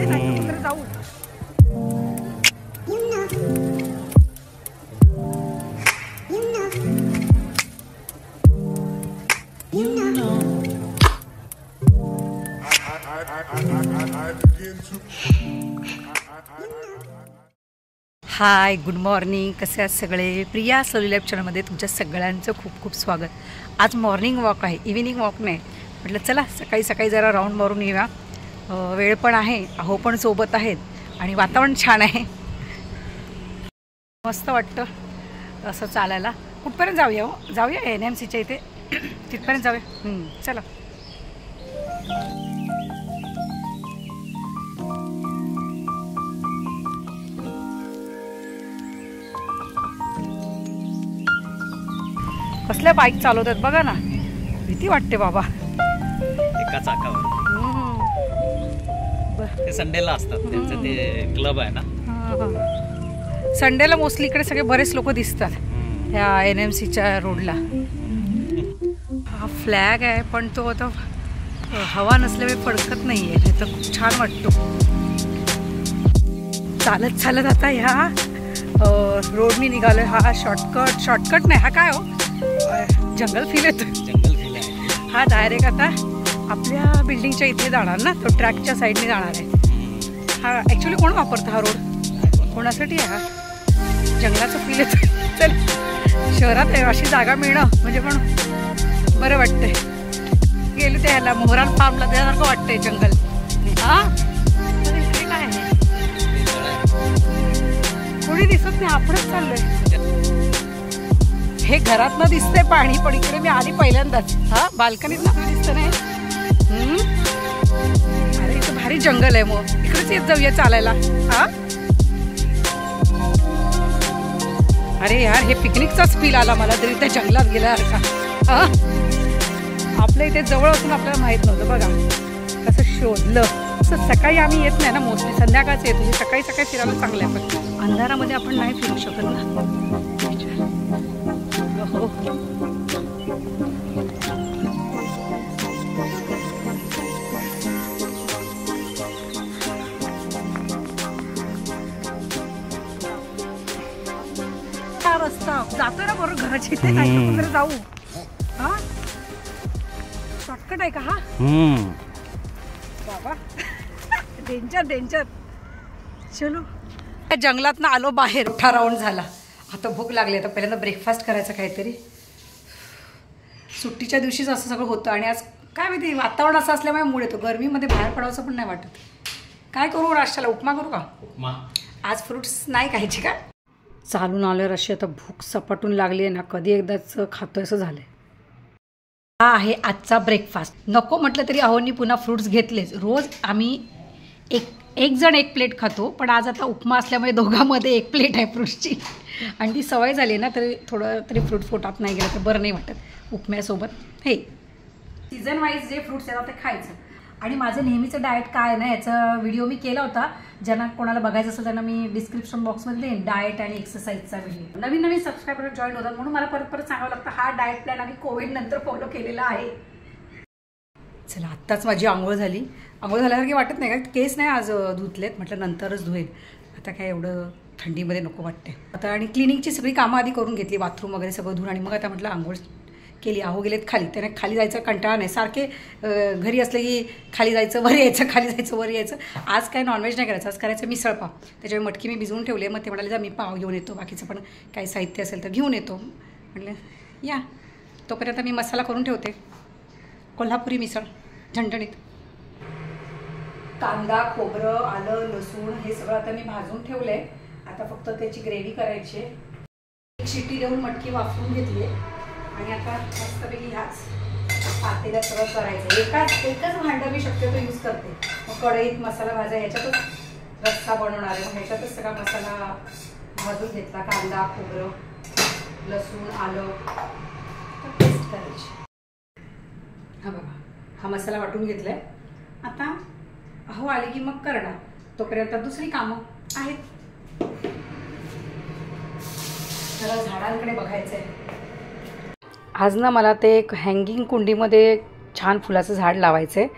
दे नाही तर जाऊ. हाय, गुड मॉर्निंग. कसे आहात सगळे? प्रिया सोली लाईफ चॅनलमध्ये तुमच्या सगळ्यांचं खूप खूप स्वागत. आज मॉर्निंग वॉक आहे, इव्हिनिंग वॉक नाही. म्हटलं चला सकाळी सकाळी जरा राऊंड मारून येऊया. वेळ पण आहे, अहो पण सोबत आहेत आणि वातावरण छान आहे, मस्त वाटतं असं चालायला. कुठपर्यंत जाऊया हो? जाऊया NMCच्या इथे, तिथपर्यंत जाऊया. चला. कसल्या बाईक चालवतात बघा ना, भीती वाटते बाबा. एका चाकावर ते संडेला असतात, त्यांचं ते क्लब आहे ना. संडेला मोस्टली इकडे सगळे बरेच लोक दिसतात ह्या NMCच्या रोडला. हा फ्लॅग आहे पण तो आता हवा नसल्यामुळे फडकत नाही आहे, तर खूप छान वाटतो. चालत चालत आता ह्या रोडनी निघालोय. हा शॉर्टकट नाही, हा काय हो, जंगल फील येतो. जंगल फील आहे हा. डायरेक्ट आता आपल्या बिल्डिंगच्या इथे जाणार ना, तो ट्रॅकच्या साईडने जाणार आहे. हा ॲक्च्युली कोण वापरतं हा रोड? कोणासाठी आहे हा? जंगलाचं फील येतं. चल, शहरात आहे अशी जागा मिळणं म्हणजे पण बरं वाटतंय. गेले ते ह्याला मोहरान फार्मला त्यासारखं वाटतंय जंगल. हा, इकडे काय आहे? कोणी दिसत नाही, आपणच चाललोय. हे घरातनं दिसतंय पाणी, पण इकडे मी आली पहिल्यांदाच. हा, बाल्कनीत ना दिसतं नाही. अरे इथं भारी जंगल आहे, मग इकडेच येत जाऊया चालायला. हा, अरे यार, हे पिकनिकचाच फील आला मला तरी त्या जंगलात गेल्यासारखा. हा, आपल्या इथे जवळ असून आपल्याला माहित नव्हतं बघा कसं शोधलं. असं सकाळी आम्ही येत नाही ना, मोस्टली संध्याकाळच येतो. सकाळी सकाळी फिरायला चांगलं आहे, पण अंधारामध्ये आपण नाही फिरू शकत ना. हो, रस्ता जातोय ना बरोबर घराची, इथे नाही जाऊ. हा, शॉर्टकट आहे का हा? बाबा डेंजर डेंजर. चलो, जंगलात ना आलो बाहेर. मोठा राऊंड झाला. आता भूक लागली. आता पहिल्यांदा ब्रेकफास्ट करायचं काहीतरी. सुट्टीच्या दिवशीच असं सगळं होतं आणि आज काय माहिती वातावरण असं असल्यामुळे मूड येतो. गरमीमध्ये बाहेर पडायचं पण नाही वाटत. काय करू नाश्त्याला? उपमा करू का? उपमा. आज फ्रुट्स नाही खायचे का? चालून आल्यावर अशी आता भूक सपाटून लागली आहे ना, कधी एकदाच खातोय असं झालंय. हा आहे आजचा ब्रेकफास्ट. नको म्हटलं तरी अहोनी पुन्हा फ्रुट्स घेतलेच. रोज आम्ही एक जण एक प्लेट खातो, पण आज आता उपमा असल्यामुळे दोघांमध्ये एक प्लेट आहे फ्रुट्सची. आणि ती सवय झाली ना, तरी थोडं तरी फ्रूट पोटात नाही गेलं तर बरं नाही वाटत. उपम्यासोबत हे सीझन वाईज जे फ्रुट्स येतात ते खायचं. आणि माझं नेहमीचं डाएट काय आहे ना, याचा व्हिडिओ मी केला होता. ज्यांना कोणाला बघायचं असेल त्यांना मी डिस्क्रिप्शन बॉक्समध्ये देईन, डाएट आणि एक्सरसाइजचा व्हिडिओ. नवीन नवीन सबस्क्रायबर जॉईन होतात म्हणून मला परत परत सांगावं लागतं. हा डाएट प्लॅन आम्ही कोविड नंतर फॉलो केलेला आहे. चला, आत्ताच माझी आंघोळ झाली. आंघोळ झाल्यासारखी वाटत नाही का? केस नाही आज धुतलेत, म्हटलं नंतरच धुवेल. आता काय एवढं थंडीमध्ये नको वाटते आता. आणि क्लिनिंगची सगळी कामं आधी करून घेतली, बाथरूम वगैरे सगळं धुवून. आणि मग आता म्हटलं आंघोळ केली. अहो गेलेत खाली, त्याने खाली जायचं कंटाळा नाही. सारखे घरी असले की खाली जायचं वर यायचं, खाली जायचं वर यायचं. आज काय नॉनव्हेज नाही करायचं, आज करायचं मिसळपाव. त्याच्यामुळे मटकी मी भिजवून ठेवले. मग ते म्हणाले जा मी पाव घेऊन येतो, बाकीचं पण काही साहित्य असेल तर घेऊन येतो. म्हटलं या, तोपर्यंत मी मसाला करून ठेवते. कोल्हापुरी मिसळ झणझणीत. कांदा, खोबरं, आलं, लसूण हे सगळं आता मी भाजून ठेवलं आहे. आता फक्त त्याची ग्रेव्ही करायची आहे. एक शिट्टी देऊन मटकी वाफवून घेतली आहे आणि आता मस्तपैकी ह्याच पातेल्यात सगळं करायचं. एकच भांडं मी शक्यतो यूज करते. मग कढईत मसाला भाजा, ह्याच्यातच रस्सा बनवणार आहे. मग ह्याच्यातच सगळा मसाला भाजून घेतला. कांदा, खोबरं, लसूण, आलं पेस्ट करायची. हा बघा, हा मसाला वाटून घेतलाय. आता अहो आले की मग करणार. तोपर्यंत दुसरी कामं आहेत. जरा झाडांकडे बघायचं आहे. आज ना मला ते एक हँगिंग कुंडीमध्ये छान फुलाचं झाड लावायचं आहे.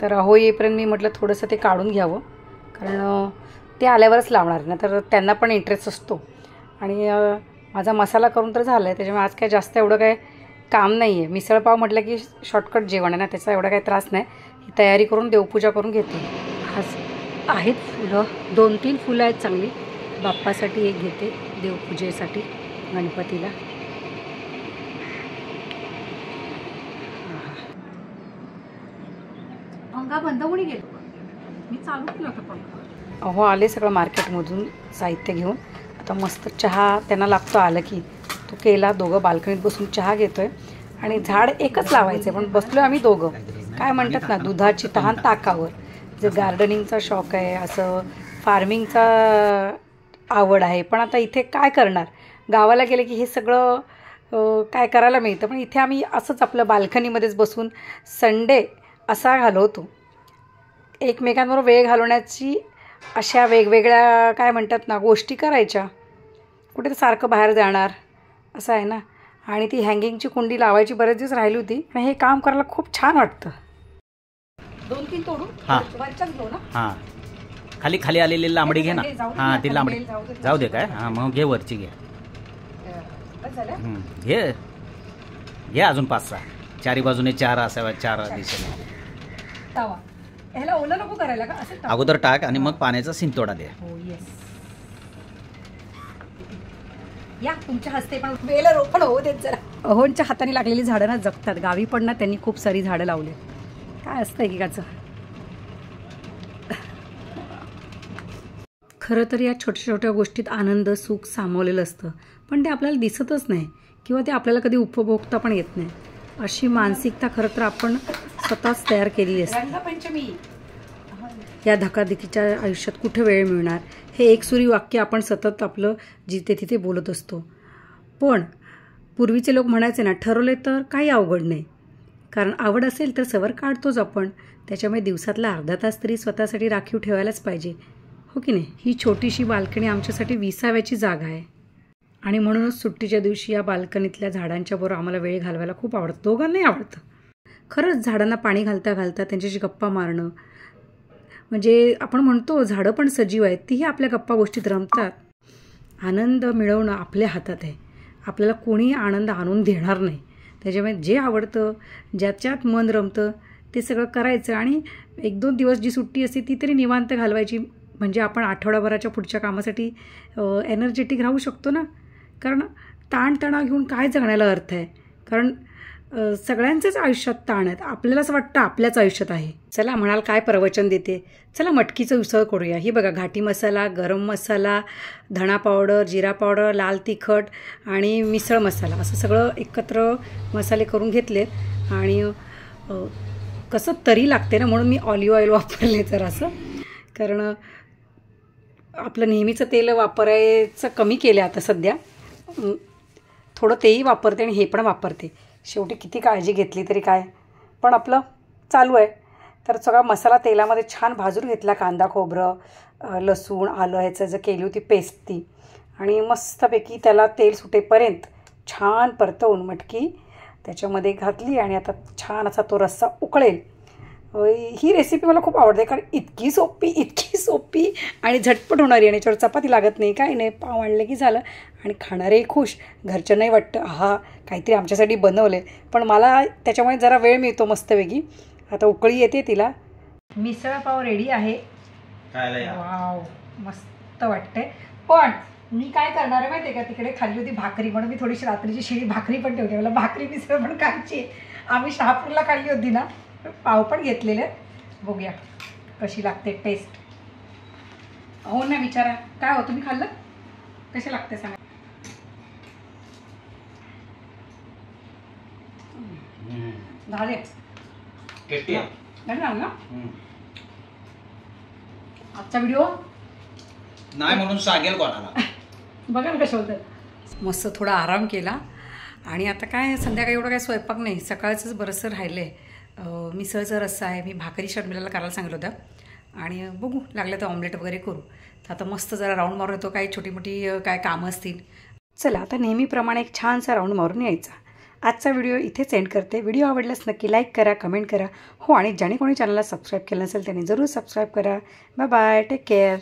तर अहो येईपर्यंत मी म्हटलं थोडंसं ते काढून घ्यावं. कारण ते आल्यावरच लावणार ना, तर त्यांना पण इंटरेस्ट असतो. आणि माझा मसाला करून तर झाला आहे, त्याच्यामुळे आज काय जास्त एवढं काय काम नाही आहे. मिसळपाव म्हटलं की शॉर्टकट जेवण आहे ना, त्याचा एवढा काही त्रास नाही. ही तयारी करून देवपूजा करून घेते. आज आहेत फुलं, 2-3 फुलं आहेत चांगली. बाप्पासाठी एक घेते, देवपूजेसाठी गणपतीला. पंखा बंद होऊन गेलो, मी चालू केलं होतं पंखा. अहो आले सगळं मार्केटमधून साहित्य घेऊन. आता मस्त चहा त्यांना लागतो आलं की. तो केला, दोघं बाल्कनीत बसून चहा घेतोय. आणि झाड एकच लावायचं आहे, पण बसलो आम्ही दोघं. काय म्हणतात ना, दुधाची तहान ताकावर. जे गार्डनिंगचा शौक आहे, असं फार्मिंगचा आवड आहे, पण आता इथे काय करणार. गावाला गेले की हे सगळं काय करायला मिळतं, पण इथे आम्ही असंच आपलं बाल्कनीमध्येच बसून संडे असा घालवतो. एकमेकांबरोबर वेळ घालवण्याची अशा वेगवेगळ्या काय म्हणतात ना गोष्टी करायच्या. कुठे तर सारखं बाहेर जाणार असं आहे ना. आणि ती हँगिंगची कुंडी लावायची बरेच दिवस राहिली होती, पण हे काम करायला खूप छान वाटतं. 2-3 तोडू वरच्याच घेऊ ना. हां, खाली खाली आलेली लांबडी घे ना. हां, ती लांबडी जाऊ दे काय. हां, मग घे वरची घे. घे घे अजून 5-6. चारी बाजूने 4 असाव्या, 4 दिशेने. तवा ह्याला ओलं नको करायला का, असं अगोदर टाक आणि मग पाण्याचा शिंतोडा दे. हो येस. या तुमच्या हस्ते पण वेल रोपण होऊ देत जरा. अहोंच्या हाताने लागलेली झाडं ना जगतात. गावी पण ना त्यांनी खूप सारी झाडं लावली. काय असतं एकेकाचं. खरं तर या छोट्या छोट्या गोष्टीत आनंद सुख सामावलेलं असतं, पण ते आपल्याला दिसतच नाही किंवा ते आपल्याला कधी उपभोगता पण येत नाही. अशी मानसिकता खरं तर आपण स्वतःच तयार केलेली असते. रंगपंचमी या धकाधकीच्या आयुष्यात कुठे वेळ मिळणार, हे एकसुरी वाक्य आपण सतत आपलं जिथे तिथे बोलत असतो. पण पूर्वीचे लोक म्हणायचे ना, ठरवले तर काही अवघड नाही. कारण आवड असेल तर सवर काढतोच आपण. त्याच्यामुळे दिवसातला अर्धा तास तरी स्वतःसाठी राखीव ठेवायलाच पाहिजे, हो की नाही. ही छोटीशी बाल्कनी आमच्यासाठी विसाव्याची जागा आहे. आणि म्हणूनच सुट्टीच्या दिवशी या बाल्कनीतल्या झाडांच्या बरोबर आम्हाला वेळ घालवायला खूप आवडतं. दोघांनाही आवडतं खरंच. झाडांना पाणी घालता घालता त्यांच्याशी गप्पा मारणं. म्हणजे आपण म्हणतो झाडं पण सजीव आहेत, तीही आपल्या गप्पा गोष्टीत रमतात. आनंद मिळवणं आपल्या हातात आहे. आपल्याला कोणी आनंद आणून देणार नाही. त्याच्यामुळे जे आवडतं, ज्याच्यात मन रमतं ते सगळं करायचं. आणि 1-2 दिवस जी सुट्टी असते ती तरी निवांत घालवायची, म्हणजे आपण आठवडाभराच्या पुढच्या कामासाठी एनर्जेटिक राहू शकतो ना. कारण ताणतणाव घेऊन काय जगण्याला अर्थ आहे. कारण सगळ्यांचेच आयुष्यात ताण आहेत. आपल्याला असं वाटतं आपल्याच आयुष्यात आहे. चला म्हणाल काय प्रवचन देते, चला मटकीचं उसळ करूया. ही बघा, घाटी मसाला, गरम मसाला, धणा पावडर, जिरा पावडर, लाल तिखट आणि मिसळ मसाला असं सगळं एकत्र मसाले करून घेतलेत. आणि कसं तरी लागते ना, म्हणून मी ऑलिव्ह ऑइल वापरले जरासं. कारण आपलं नेहमीचं तेल वापरायचं कमी केलं आता सध्या. थोडं तेही वापरते आणि हे पण वापरते. शेवटी किती काळजी घेतली तरी काय, पण आपलं चालू आहे. तर सगळा मसाला तेलामध्ये छान भाजून घेतला. कांदा, खोबरं, लसूण, आलं ह्याचं जर केली होती पेस्ट ती. आणि मस्तपैकी त्याला तेल सुटेपर्यंत छान परतवून मटकी त्याच्यामध्ये घातली. आणि आता छान असा तो रस्सा उकळेल. ही रेसिपी मला खूप आवडते, कारण इतकी सोपी आणि झटपट होणारी. आणि याच्यावर चपाती लागत नाही, काही नाही, पाव आणले की झालं. आणि खाणारेही खुश, घरच्यांनाही वाटतं हा काहीतरी आमच्यासाठी बनवलं आहे. पण मला त्याच्यामुळे जरा वेळ मिळतो मस्तपैकी. आता उकळी येते तिला. मिसळ पाव रेडी आहे. वाव, मस्त वाटते. पण मी काय करणार आहे माहिती आहे का, तिकडे खाल्ली होती भाकरी, म्हणून मी थोडीशी रात्रीची शिळी भाकरी पण ठेवते. मला भाकरी मिसळ पण खायची. आम्ही शहापूरला खाल्ली होती ना, पाव पण घेतलेले. बघूया कशी लागते टेस्ट. हो ना, विचारा काय हो, तुम्ही खाल्लं कसे लागते सांगा. झाले ना. आजचा व्हिडिओ नाही म्हणून सांगेल कोणाला. बघा ना कसं होतं. मस्त थोडा आराम केला. आणि आता काय संध्याकाळी एवढं काय स्वयंपाक नाही, सकाळचंच बरंचसं राहिलं आहे. मिसळचा रस्सा आहे. मी भाकरी शर्मिलाला करायला सांगितलं होतं. आणि बघू लागलं तर ऑमलेट वगैरे करू. तर आता मस्त जरा राऊंड मारून येतो. काही छोटी मोठी काय कामं असतील. चला आता नेहमीप्रमाणे एक छानसा राऊंड मारून यायचा. आजचा व्हिडिओ इथेच एंड करते. व्हिडिओ आवडल्यास नक्की लाईक करा, कमेंट करा. हो, आणि ज्याने कोणी चॅनलला सबस्क्राईब केलं नसेल त्याने जरूर सबस्क्राईब करा. Bye bye, take care.